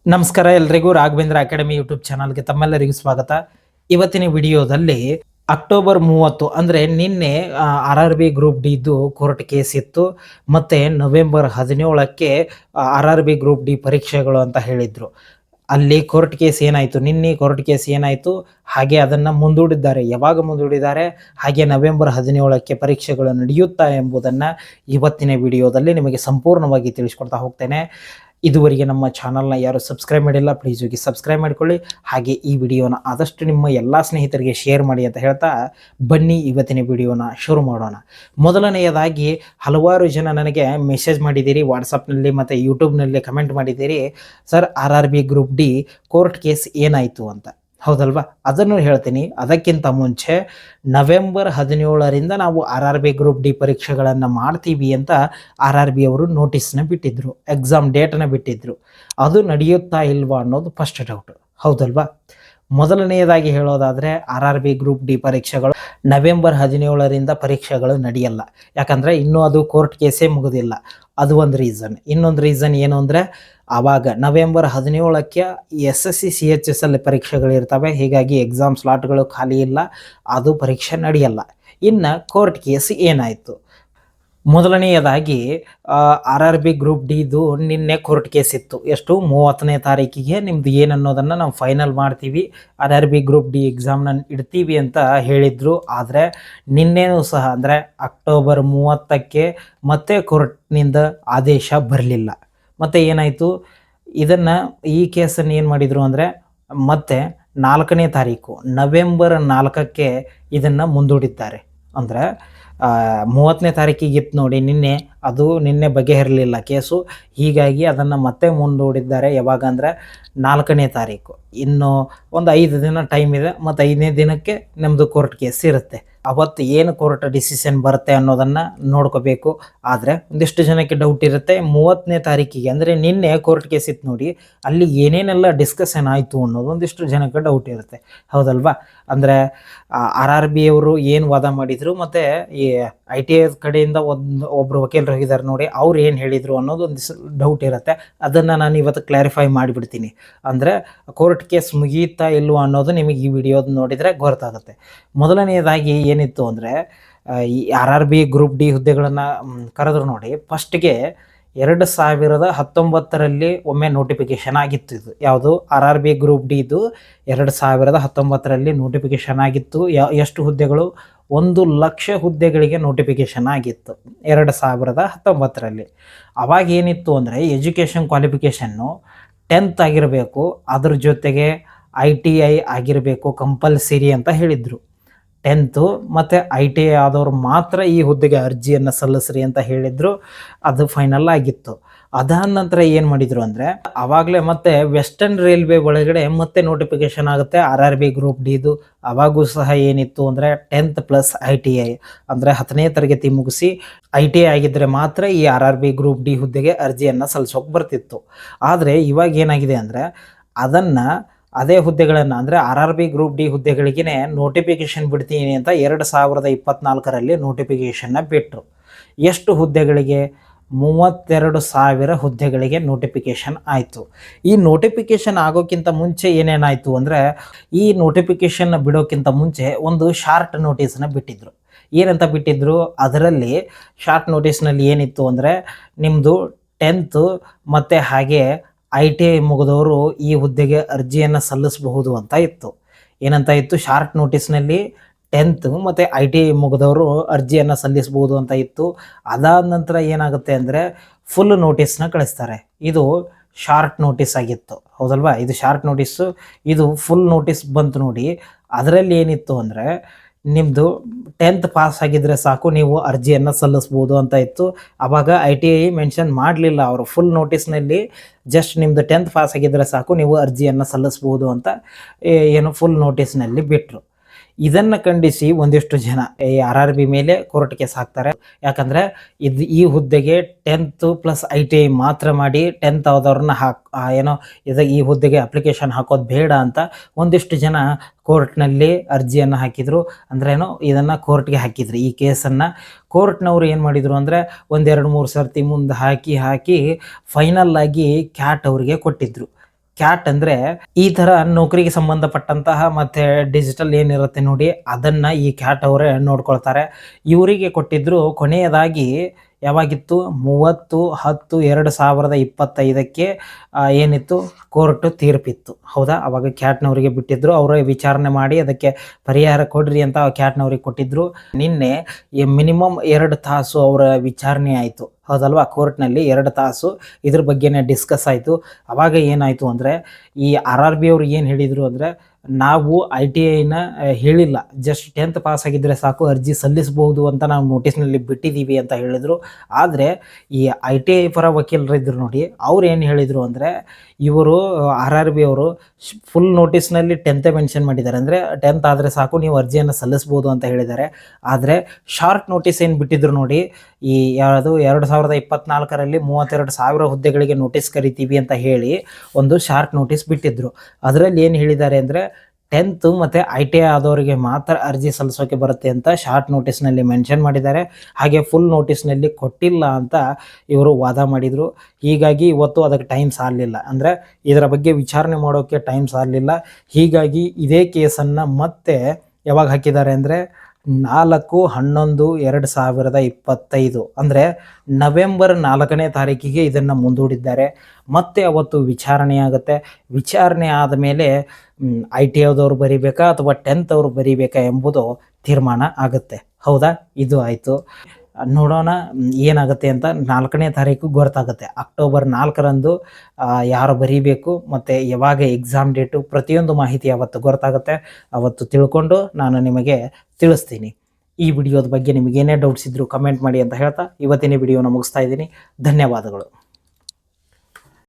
ನಮಸ್ಕಾರ ಎಲ್ರಿಗೂ Raghavendra academy YouTube ಚಾನಲ್ಗೆ ತಮ್ಮೆಲ್ಲರಿಗೂ ಸ್ವಾಗತ. ಇವತ್ತಿನ ವಿಡಿಯೋದಲ್ಲಿ ಅಕ್ಟೋಬರ್ 30 ಅಂದರೆ ನಿನ್ನೆ RRB ಗ್ರೂಪ್ ಡಿ ಇದ್ದು ಕೋರ್ಟ್ ಕೇಸ್ ಇತ್ತು. ಮತ್ತು ನವೆಂಬರ್ 17ಕ್ಕೆ RRB ಗ್ರೂಪ್ ಡಿ ಪರೀಕ್ಷೆಗಳು ಅಂತ ಹೇಳಿದರು. ಅಲ್ಲಿ ಕೋರ್ಟ್ ಕೇಸ್ ಏನಾಯಿತು, ನಿನ್ನೆ ಕೋರ್ಟ್ ಕೇಸ್ ಏನಾಯಿತು, ಹಾಗೆ ಅದನ್ನು ಮುಂದೂಡಿದ್ದಾರೆ. ಯಾವಾಗ ಮುಂದೂಡಿದ್ದಾರೆ, ಹಾಗೆ ನವೆಂಬರ್ 17ಕ್ಕೆ ಪರೀಕ್ಷೆಗಳು ನಡೆಯುತ್ತಾ ಎಂಬುದನ್ನು ಇವತ್ತಿನ ವಿಡಿಯೋದಲ್ಲಿ ನಿಮಗೆ ಸಂಪೂರ್ಣವಾಗಿ ತಿಳಿಸ್ಕೊಡ್ತಾ ಹೋಗ್ತೇನೆ. ಇದುವರೆಗೆ ನಮ್ಮ ಚಾನಲ್ನ ಯಾರು ಸಬ್ಸ್ಕ್ರೈಬ್ ಮಾಡಿಲ್ಲ, ಪ್ಲೀಸ್ ಹೋಗಿ ಸಬ್ಸ್ಕ್ರೈಬ್ ಮಾಡಿಕೊಳ್ಳಿ. ಹಾಗೆ ಈ ವಿಡಿಯೋನ ಆದಷ್ಟು ನಿಮ್ಮ ಎಲ್ಲ ಸ್ನೇಹಿತರಿಗೆ ಶೇರ್ ಮಾಡಿ ಅಂತ ಹೇಳ್ತಾ ಬನ್ನಿ ಇವತ್ತಿನ ವಿಡಿಯೋನ ಶುರು ಮಾಡೋಣ. ಮೊದಲನೆಯದಾಗಿ ಹಲವಾರು ಜನ ನನಗೆ ಮೆಸೇಜ್ ಮಾಡಿದ್ದೀರಿ, ವಾಟ್ಸಪ್ನಲ್ಲಿ ಮತ್ತು ಯೂಟ್ಯೂಬ್ನಲ್ಲಿ ಕಮೆಂಟ್ ಮಾಡಿದ್ದೀರಿ, sir RRB group D court case ಏನಾಯಿತು ಅಂತ. ಹೌದಲ್ವಾ, ಅದನ್ನು ಹೇಳ್ತೀನಿ. ಅದಕ್ಕಿಂತ ಮುಂಚೆ ನವೆಂಬರ್ 17ರಿಂದ ನಾವು RRB ಗ್ರೂಪ್ ಡಿ ಪರೀಕ್ಷೆಗಳನ್ನು ಮಾಡ್ತೀವಿ ಅಂತ RRB ಅವರು ನೋಟಿಸ್ನ ಬಿಟ್ಟಿದ್ರು, ಎಕ್ಸಾಮ್ ಡೇಟನ್ನು ಬಿಟ್ಟಿದ್ರು. ಅದು ನಡೆಯುತ್ತಾ ಇಲ್ವಾ ಅನ್ನೋದು ಫಸ್ಟ್ ಡೌಟ್. ಹೌದಲ್ವಾ, ಮೊದಲನೆಯದಾಗಿ ಹೇಳೋದಾದರೆ RRB ಗ್ರೂಪ್ ಡಿ ಪರೀಕ್ಷೆಗಳು ನವೆಂಬರ್ 17ರಿಂದ ಪರೀಕ್ಷೆಗಳು ನಡೆಯಲ್ಲ. ಯಾಕಂದರೆ ಇನ್ನೂ ಅದು ಕೋರ್ಟ್ ಕೇಸೇ ಮುಗಿದಿಲ್ಲ. ಅದು ಒಂದು ರೀಸನ್. ಇನ್ನೊಂದು ರೀಸನ್ ಏನು ಅಂದರೆ, ಆವಾಗ ನವೆಂಬರ್ 17ಕ್ಕೆ SSC CHSL ಪರೀಕ್ಷೆಗಳಿರ್ತವೆ. ಹೀಗಾಗಿ ಎಕ್ಸಾಮ್ ಸ್ಲಾಟ್ಗಳು ಖಾಲಿ ಇಲ್ಲ, ಅದು ಪರೀಕ್ಷೆ ನಡೆಯಲ್ಲ. ಇನ್ನು ಕೋರ್ಟ್ ಕೇಸ್ ಏನಾಯಿತು, ಮೊದಲನೆಯದಾಗಿ RRB ಗ್ರೂಪ್ ಡಿದು ನಿನ್ನೆ ಕೋರ್ಟ್ ಕೇಸ್ ಇತ್ತು. ಎಷ್ಟು, 30ನೇ ತಾರೀಕಿಗೆ ನಿಮ್ದು ಏನನ್ನೋದನ್ನು ನಾವು ಫೈನಲ್ ಮಾಡ್ತೀವಿ, RRB ಗ್ರೂಪ್ ಡಿ ಎಕ್ಸಾಮ್ನ ಇಡ್ತೀವಿ ಅಂತ ಹೇಳಿದರು. ಆದರೆ ನಿನ್ನೆನೂ ಸಹ ಅಂದರೆ ಅಕ್ಟೋಬರ್ 30ಕ್ಕೆ ಮತ್ತೆ ಕೋರ್ಟ್ನಿಂದ ಆದೇಶ ಬರಲಿಲ್ಲ. ಮತ್ತು ಏನಾಯಿತು, ಈ ಕೇಸನ್ನು ಏನು ಮಾಡಿದರು ಅಂದರೆ ಮತ್ತೆ 4ನೇ ತಾರೀಕು ನವೆಂಬರ್ 4ಕ್ಕೆ ಇದನ್ನು ಮುಂದೂಡಿದ್ದಾರೆ. ಅಂದರೆ 30ನೇ ತಾರೀಕಿಗಿತ್ತು ನೋಡಿ ನಿನ್ನೆ, ಅದು ನಿನ್ನೆ ಬಗೆಹರಿಲಿಲ್ಲ ಕೇಸು. ಹೀಗಾಗಿ ಅದನ್ನು ಮತ್ತೆ ಮುಂದೂಡಿದ್ದಾರೆ. ಯಾವಾಗ ಅಂದರೆ 4ನೇ ತಾರೀಕು. ಇನ್ನು ಒಂದು 5 ದಿನ ಟೈಮ್ ಇದೆ, ಮತ್ತು 5ನೇ ದಿನಕ್ಕೆ ನಮ್ಮದು ಕೋರ್ಟ್ ಕೇಸ್ ಇರುತ್ತೆ. ಅವತ್ತು ಏನು ಕೋರ್ಟ್ ಡಿಸಿಷನ್ ಬರುತ್ತೆ ಅನ್ನೋದನ್ನು ನೋಡ್ಕೋಬೇಕು. ಆದರೆ ಒಂದಿಷ್ಟು ಜನಕ್ಕೆ ಡೌಟ್ ಇರುತ್ತೆ, 30ನೇ ತಾರೀಕಿಗೆ ಅಂದರೆ ನಿನ್ನೆ ಕೋರ್ಟ್ ಕೇಸ್ ಇತ್ತು ನೋಡಿ, ಅಲ್ಲಿ ಏನೇನೆಲ್ಲ ಡಿಸ್ಕಷನ್ ಆಯಿತು ಅನ್ನೋದು ಒಂದಿಷ್ಟು ಜನಕ್ಕೆ ಡೌಟ್ ಇರುತ್ತೆ. ಹೌದಲ್ವಾ, ಅಂದರೆ RRB ಅವರು ಏನು ವಾದ ಮಾಡಿದರು, ಮತ್ತು ಈ ITI ಕಡೆಯಿಂದ ಒಬ್ಬರು ವಕೀಲರು ಹೋಗಿದ್ದಾರೆ ನೋಡಿ, ಅವ್ರು ಏನು ಹೇಳಿದರು ಅನ್ನೋದು ಒಂದಿಷ್ಟು ಡೌಟ್ ಇರುತ್ತೆ. ಅದನ್ನು ನಾನು ಇವತ್ತು ಕ್ಲಾರಿಫೈ ಮಾಡಿಬಿಡ್ತೀನಿ. ಅಂದರೆ ಕೋರ್ಟ್ ಕೇಸ್ ಮುಗಿಯುತ್ತಾ ಇಲ್ವೋ ಅನ್ನೋದು ನಿಮಗೆ ಈ ವಿಡಿಯೋದ ನೋಡಿದರೆ ಗೊತ್ತಾಗುತ್ತೆ. ಮೊದಲನೆಯದಾಗಿ ಏನಿತ್ತು ಅಂದರೆ, ಈ RRB ಗ್ರೂಪ್ ಡಿ ಹುದ್ದೆಗಳನ್ನು ಕರೆದ್ರು ನೋಡಿ. ಫಸ್ಟ್ಗೆ 2019ರಲ್ಲಿ ಒಮ್ಮೆ ನೋಟಿಫಿಕೇಷನ್ ಆಗಿತ್ತು. ಇದು ಯಾವುದು, RRB ಗ್ರೂಪ್ ಡಿ ಇದು 2019ರಲ್ಲಿ ನೋಟಿಫಿಕೇಷನ್ ಆಗಿತ್ತು. ಎಷ್ಟು ಹುದ್ದೆಗಳು, 1,00,000 ಹುದ್ದೆಗಳಿಗೆ ನೋಟಿಫಿಕೇಷನ್ ಆಗಿತ್ತು 2019ರಲ್ಲಿ. ಅವಾಗ ಏನಿತ್ತು ಅಂದರೆ, ಎಜುಕೇಷನ್ ಕ್ವಾಲಿಫಿಕೇಷನ್ನು 10th ಆಗಿರಬೇಕು, ಅದ್ರ ಜೊತೆಗೆ ITI ಆಗಿರಬೇಕು ಕಂಪಲ್ಸರಿ ಅಂತ ಹೇಳಿದರು. 10th ಮತ್ತು ITI ಆದವರು ಮಾತ್ರ ಈ ಹುದ್ದೆಗೆ ಅರ್ಜಿಯನ್ನು ಸಲ್ಲಿಸ್ರಿ ಅಂತ ಹೇಳಿದರು. ಅದು ಫೈನಲ್ ಆಗಿತ್ತು. ಅದಾದ ನಂತರ ಏನು ಮಾಡಿದರು ಅಂದರೆ, ಆವಾಗಲೇ ಮತ್ತೆ ವೆಸ್ಟರ್ನ್ ರೈಲ್ವೆ ಒಳಗಡೆ ಮತ್ತೆ ನೋಟಿಫಿಕೇಷನ್ ಆಗುತ್ತೆ RRB ಗ್ರೂಪ್ ಡಿದು. ಅವಾಗೂ ಸಹ ಏನಿತ್ತು ಅಂದರೆ 10th + ITI ಅಂದರೆ 10ನೇ ತರಗತಿ ಮುಗಿಸಿ ITI ಆಗಿದ್ದರೆ ಮಾತ್ರ ಈ RRB ಗ್ರೂಪ್ ಡಿ ಹುದ್ದೆಗೆ ಅರ್ಜಿಯನ್ನು ಸಲ್ಲಿಸೋಕೆ ಬರ್ತಿತ್ತು. ಆದರೆ ಇವಾಗ ಏನಾಗಿದೆ ಅಂದರೆ, ಅದೇ ಹುದ್ದೆಗಳನ್ನು ಅಂದರೆ RRB ಗ್ರೂಪ್ ಡಿ ಹುದ್ದೆಗಳಿಗೇ ನೋಟಿಫಿಕೇಷನ್ ಬಿಡ್ತೀನಿ ಅಂತ 2024ರಲ್ಲಿ ನೋಟಿಫಿಕೇಷನ್ನ ಬಿಟ್ಟರು. ಎಷ್ಟು ಹುದ್ದೆಗಳಿಗೆ, 32,000 ಹುದ್ದೆಗಳಿಗೆ ನೋಟಿಫಿಕೇಷನ್ ಆಯಿತು. ಈ ನೋಟಿಫಿಕೇಷನ್ ಆಗೋಕ್ಕಿಂತ ಮುಂಚೆ ಏನೇನಾಯಿತು ಅಂದರೆ, ಈ ನೋಟಿಫಿಕೇಷನ್ ಬಿಡೋಕ್ಕಿಂತ ಮುಂಚೆ ಒಂದು ಶಾರ್ಟ್ ನೋಟಿಸನ್ನ ಬಿಟ್ಟಿದ್ದರು. ಏನಂತ ಬಿಟ್ಟಿದ್ದರು, ಅದರಲ್ಲಿ ಶಾರ್ಟ್ ನೋಟಿಸ್ನಲ್ಲಿ ಏನಿತ್ತು ಅಂದರೆ, ನಿಮ್ಮದು 10th ಮತ್ತು ಹಾಗೆ ITI ಮುಗಿದವರು ಈ ಹುದ್ದೆಗೆ ಅರ್ಜಿಯನ್ನು ಸಲ್ಲಿಸಬಹುದು ಅಂತ ಇತ್ತು. ಏನಂತ ಇತ್ತು ಶಾರ್ಟ್ ನೋಟಿಸ್ನಲ್ಲಿ, 10th ಮತ್ತು ITI ಮುಗಿದವರು ಅರ್ಜಿಯನ್ನು ಸಲ್ಲಿಸ್ಬೋದು ಅಂತ ಇತ್ತು. ಅದಾದ ನಂತರ ಏನಾಗುತ್ತೆ ಅಂದರೆ ಫುಲ್ ನೋಟಿಸ್ನ ಕಳಿಸ್ತಾರೆ. ಇದು ಶಾರ್ಟ್ ನೋಟಿಸ್ ಆಗಿತ್ತು. ಹೌದಲ್ವಾ, ಇದು ಶಾರ್ಟ್ ನೋಟಿಸ್ಸು. ಇದು ಫುಲ್ ನೋಟಿಸ್ ಬಂತು ನೋಡಿ. ಅದರಲ್ಲಿ ಏನಿತ್ತು ಅಂದರೆ, ನಿಮ್ಮದು 10th ಪಾಸ್ ಆಗಿದ್ದರೆ ಸಾಕು, ನೀವು ಅರ್ಜಿಯನ್ನು ಸಲ್ಲಿಸ್ಬೋದು ಅಂತ ಇತ್ತು. ಆವಾಗ ITI ಮೆನ್ಷನ್ ಮಾಡಲಿಲ್ಲ ಅವರು. ಫುಲ್ ನೋಟಿಸ್ನಲ್ಲಿ ಜಸ್ಟ್ ನಿಮ್ಮದು 10th ಪಾಸ್ ಆಗಿದ್ದರೆ ಸಾಕು, ನೀವು ಅರ್ಜಿಯನ್ನು ಸಲ್ಲಿಸ್ಬೋದು ಅಂತ ಏನು ಫುಲ್ ನೋಟಿಸ್ನಲ್ಲಿ ಬಿಟ್ಟರು. ಇದನ್ನು ಖಂಡಿಸಿ ಒಂದಿಷ್ಟು ಜನ ಈ RRB ಮೇಲೆ ಕೋರ್ಟ್ ಕೇಸ್ ಹಾಕ್ತಾರೆ. ಯಾಕಂದರೆ ಈ ಹುದ್ದೆಗೆ 10th + ITI ಮಾತ್ರ ಮಾಡಿ 10th ಆದವ್ರನ್ನ ಈ ಹುದ್ದೆಗೆ ಅಪ್ಲಿಕೇಶನ್ ಹಾಕೋದು ಬೇಡ ಅಂತ ಒಂದಿಷ್ಟು ಜನ ಕೋರ್ಟ್ನಲ್ಲಿ ಅರ್ಜಿಯನ್ನು ಹಾಕಿದರು. ಅಂದ್ರೇನು, ಇದನ್ನು ಕೋರ್ಟ್ಗೆ ಹಾಕಿದ್ರು. ಈ ಕೇಸನ್ನು ಕೋರ್ಟ್ನವರು ಏನು ಮಾಡಿದರು ಅಂದರೆ, 1-2-3 ಸರ್ತಿ ಮುಂದೆ ಹಾಕಿ ಫೈನಲ್ ಆಗಿ ಕ್ಯಾಟ್ ಅವರಿಗೆ ಕೊಟ್ಟಿದ್ದರು. ಕ್ಯಾಟ್ ಅಂದ್ರೆ ಈ ತರ ನೌಕರಿಗೆ ಸಂಬಂಧಪಟ್ಟಂತಹ ಮತ್ತೆ ಡಿಜಿಟಲ್ ಏನಿರುತ್ತೆ ನೋಡಿ ಅದನ್ನ ಈ ಕ್ಯಾಟ್ ಅವರೇ ನೋಡ್ಕೊಳ್ತಾರೆ. ಇವರಿಗೆ ಕೊಟ್ಟಿದ್ರು ಕೊನೆಯದಾಗಿ ಯಾವಾಗಿತ್ತು 30/10/2025 ಏನಿತ್ತು ಕೋರ್ಟ್ ತೀರ್ಪಿತ್ತು ಹೌದಾ. ಅವಾಗ ಕ್ಯಾಟ್ನವರಿಗೆ ಬಿಟ್ಟಿದ್ರು, ಅವರೇ ವಿಚಾರಣೆ ಮಾಡಿ ಅದಕ್ಕೆ ಪರಿಹಾರ ಕೊಡ್ರಿ ಅಂತ ಕ್ಯಾಟ್ನವ್ರಿಗೆ ಕೊಟ್ಟಿದ್ರು. ನಿನ್ನೆ ಮಿನಿಮಮ್ 2 ತಾಸು ಅವರ ವಿಚಾರಣೆ ಆಯಿತು ಹೌದಲ್ವಾ. ಕೋರ್ಟ್ನಲ್ಲಿ 2 ತಾಸು ಇದ್ರ ಬಗ್ಗೆನೇ ಡಿಸ್ಕಸ್ ಆಯಿತು. ಅವಾಗ ಏನಾಯಿತು ಅಂದರೆ ಈ RRB ಅವ್ರು ಏನು ಹೇಳಿದರು ಅಂದರೆ, ನಾವು ITIನ ಹೇಳಿಲ್ಲ, ಜಸ್ಟ್ 10th ಪಾಸ್ ಆಗಿದ್ದರೆ ಸಾಕು ಅರ್ಜಿ ಸಲ್ಲಿಸಬಹುದು ಅಂತ ನಾವು ನೋಟಿಸ್ನಲ್ಲಿ ಬಿಟ್ಟಿದ್ದೀವಿ ಅಂತ ಹೇಳಿದರು. ಆದರೆ ಈ ITI ಪರ ವಕೀಲರಿದ್ದರು ನೋಡಿ, ಅವ್ರು ಏನು ಹೇಳಿದರು ಅಂದರೆ, ಇವರು RRB ಅವರು ಫುಲ್ ನೋಟಿಸ್ನಲ್ಲಿ 10th ಮೆನ್ಷನ್ ಮಾಡಿದ್ದಾರೆ. ಅಂದರೆ 10th ಆದರೆ ಸಾಕು ನೀವು ಅರ್ಜಿಯನ್ನು ಸಲ್ಲಿಸ್ಬೋದು ಅಂತ ಹೇಳಿದ್ದಾರೆ. ಆದರೆ ಶಾರ್ಟ್ ನೋಟಿಸ್ ಏನು ಬಿಟ್ಟಿದ್ರು ನೋಡಿ, ಈ ಯಾವುದು 2024ರಲ್ಲಿ 32,000 ಹುದ್ದೆಗಳಿಗೆ ನೋಟಿಸ್ ಕರಿತೀವಿ ಅಂತ ಹೇಳಿ ಒಂದು ಶಾರ್ಟ್ ನೋಟಿಸ್ ಬಿಟ್ಟಿದ್ರು. ಅದರಲ್ಲಿ ಏನು ಹೇಳಿದ್ದಾರೆ ಅಂದರೆ 10th ಮತ್ತು ITI ಆದವರಿಗೆ ಮಾತ್ರ ಅರ್ಜಿ ಸಲ್ಲಿಸೋಕೆ ಬರುತ್ತೆ ಅಂತ ಶಾರ್ಟ್ ನೋಟಿಸ್ನಲ್ಲಿ ಮೆನ್ಷನ್ ಮಾಡಿದ್ದಾರೆ. ಹಾಗೆ ಫುಲ್ ನೋಟಿಸ್ನಲ್ಲಿ ಕೊಟ್ಟಿಲ್ಲ ಅಂತ ಇವರು ವಾದ ಮಾಡಿದರು. ಹೀಗಾಗಿ ಇವತ್ತು ಅದಕ್ಕೆ ಟೈಮ್ ಸಾಲಲಿಲ್ಲ, ಅಂದರೆ ಇದರ ಬಗ್ಗೆ ವಿಚಾರಣೆ ಮಾಡೋಕ್ಕೆ ಟೈಮ್ ಸಾಲಲಿಲ್ಲ. ಹೀಗಾಗಿ ಇದೇ ಕೇಸನ್ನು ಮತ್ತೆ ಯಾವಾಗ ಹಾಕಿದ್ದಾರೆ ಅಂದರೆ 4/11/2025 ಅಂದರೆ ನವೆಂಬರ್ 4ನೇ ತಾರೀಕಿಗೆ ಇದನ್ನು ಮುಂದೂಡಿದ್ದಾರೆ. ಮತ್ತೆ ಅವತ್ತು ವಿಚಾರಣೆ ಆಗುತ್ತೆ. ವಿಚಾರಣೆ ಆದ ಮೇಲೆ ITI ಆದವರು ಬರೀಬೇಕಾ ಅಥವಾ 10th ಅವರು ಬರೀಬೇಕಾ ಎಂಬುದು ತೀರ್ಮಾನ ಆಗುತ್ತೆ ಹೌದಾ. ಇದು ಆಯಿತು, ನೋಡೋಣ ಏನಾಗುತ್ತೆ ಅಂತ. 4ನೇ ತಾರೀಕು ಗೊತ್ತಾಗುತ್ತೆ, ಅಕ್ಟೋಬರ್ 4ರಂದು ಯಾರು ಬರೀಬೇಕು ಮತ್ತು ಯಾವಾಗ ಎಕ್ಸಾಮ್ ಡೇಟು ಪ್ರತಿಯೊಂದು ಮಾಹಿತಿ ಅವತ್ತು ಗೊತ್ತಾಗುತ್ತೆ. ಅವತ್ತು ತಿಳ್ಕೊಂಡು ನಾನು ನಿಮಗೆ ತಿಳಿಸ್ತೀನಿ. ಈ ವಿಡಿಯೋದ ಬಗ್ಗೆ ನಿಮಗೇನೇ ಡೌಟ್ಸ್ ಇದ್ದರೂ ಕಮೆಂಟ್ ಮಾಡಿ ಅಂತ ಹೇಳ್ತಾ ಇವತ್ತಿನ ವಿಡಿಯೋನ ಮುಗಿಸ್ತಾ ಇದ್ದೀನಿ. ಧನ್ಯವಾದಗಳು.